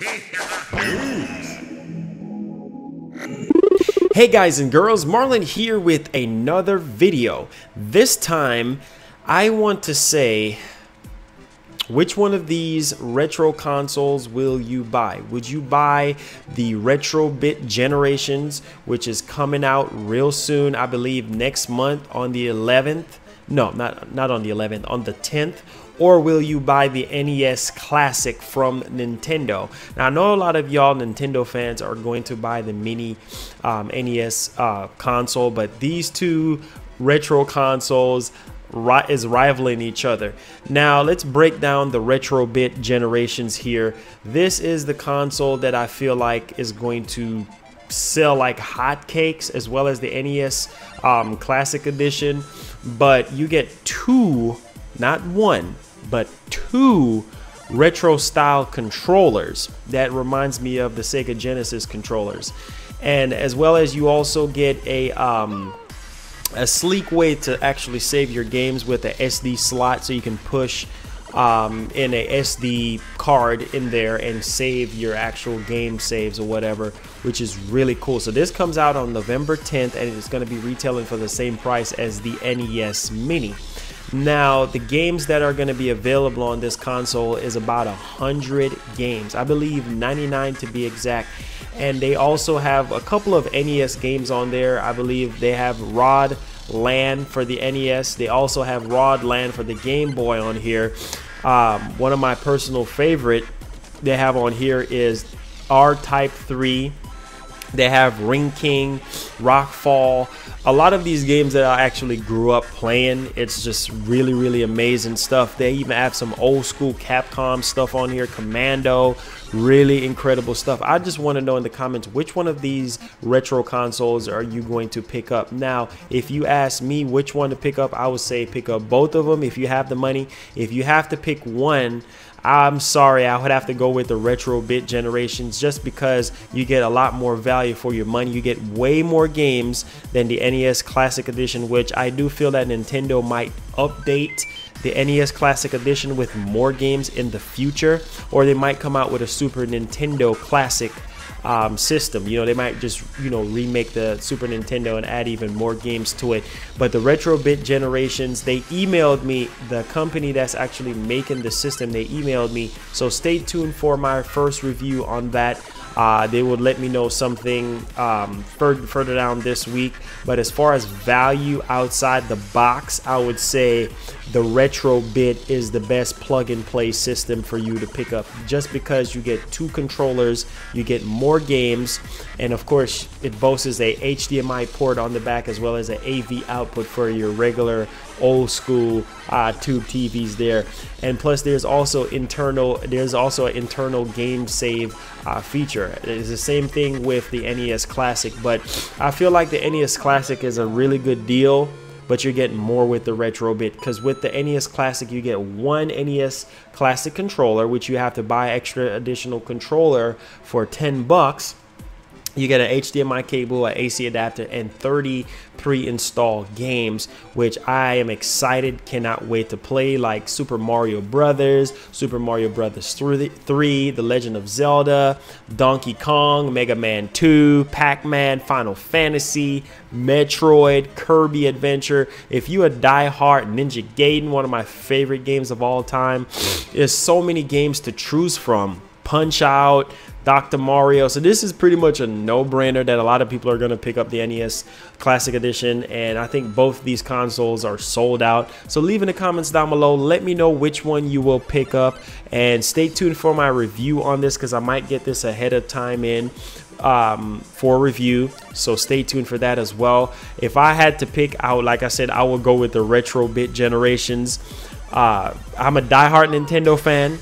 Hey guys and girls, Marlon here with another video. This time, I want to say, which one of these retro consoles will you buy? Would you buy the Retrobit Generations, which is coming out real soon, I believe next month on the 11th? No, not on the 11th, on the 10th. Or will you buy the NES Classic from Nintendo? Now, I know a lot of y'all Nintendo fans are going to buy the mini NES console, but these two retro consoles is rivaling each other. Now, let's break down the Retrobit Generations here. This is the console that I feel like is going to sell like hotcakes, as well as the NES Classic Edition. But you get two, not one, but two retro style controllers. That reminds me of the Sega Genesis controllers. And as well as you also get a sleek way to actually save your games with a SD slot, so you can push in a SD card in there and save your actual game saves or whatever, which is really cool. So this comes out on November 10th, and it's going to be retailing for the same price as the NES Mini. Now, the games that are going to be available on this console is about 100 games, I believe 99 to be exact. And they also have a couple of NES games on there. I believe they have Rod Land for the NES. They also have Rod Land for the Game Boy on here. One of my personal favorite they have on here is R-Type 3. They have Ring King, Rockfall. A lot of these games that I actually grew up playing. It's just really, really amazing stuff. They even have some old school Capcom stuff on here. Commando, really incredible stuff. I just want to know in the comments, which one of these retro consoles are you going to pick up? Now, if you ask me which one to pick up, I would say pick up both of them if you have the money. If you have to pick one, I'm sorry, I would have to go with the Retrobit Generations, just because you get a lot more value for your money. You get way more games than the NES Classic Edition, which I do feel that Nintendo might update the NES Classic Edition with more games in the future, or they might come out with a Super Nintendo Classic system. You know, they might just, you know, remake the Super Nintendo and add even more games to it. But the Retrobit Generations, they emailed me, the company that's actually making the system, they emailed me, so stay tuned for my first review on that. They would let me know something further down this week. But as far as value outside the box, I would say the Retrobit is the best plug-and-play system for you to pick up, just because you get two controllers, you get more games, and of course it boasts a HDMI port on the back, as well as an AV output for your regular old school tube TVs there. And plus there's also an internal game save feature. It's the same thing with the NES Classic, but I feel like the NES Classic is a really good deal, but you're getting more with the Retrobit, because with the NES Classic you get one NES Classic controller, which you have to buy extra additional controller for 10 bucks. You get an HDMI cable, an AC adapter, and 30 pre-installed games, which I am excited, cannot wait to play, like Super Mario Brothers, Super Mario Brothers 3, The Legend of Zelda, Donkey Kong, Mega Man 2, Pac-Man, Final Fantasy, Metroid, Kirby Adventure. If you a die-hard Ninja Gaiden, one of my favorite games of all time, there's so many games to choose from. Punch Out, Dr. Mario. So this is pretty much a no-brainer that a lot of people are going to pick up the NES Classic Edition, and I think both these consoles are sold out. So leave in the comments down below, let me know which one you will pick up, and stay tuned for my review on this, because I might get this ahead of time in for review, so stay tuned for that as well. If I had to pick out, like I said, I will go with the Retrobit Generations. I'm a diehard Nintendo fan,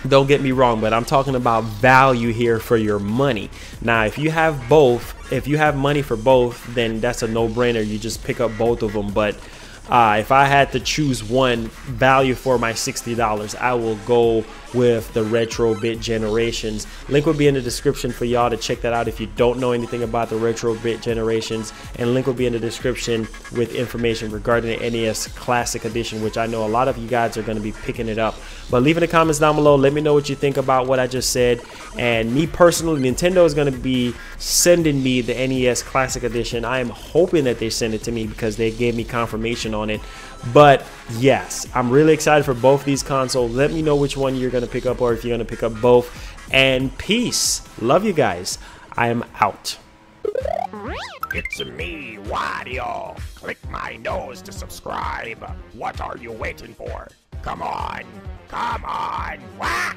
don't get me wrong, but I'm talking about value here for your money. Now, if you have both, if you have money for both, then that's a no-brainer. You just pick up both of them. But if I had to choose one value for my $60, I will go with the retro bit generations. Link will be in the description for y'all to check that out if you don't know anything about the retro bit generations, and link will be in the description with information regarding the NES Classic Edition, which I know a lot of you guys are going to be picking it up. But leave in the comments down below, let me know what you think about what I just said. And me personally, Nintendo is going to be sending me the NES Classic Edition. I am hoping that they send it to me because they gave me confirmation on it. But yes, I'm really excited for both these consoles. Let me know which one you're going to pick up, or if you're going to pick up both. And peace. Love you guys. I am out. It's me, Wario. Click my nose to subscribe. What are you waiting for? Come on. Come on. Wah!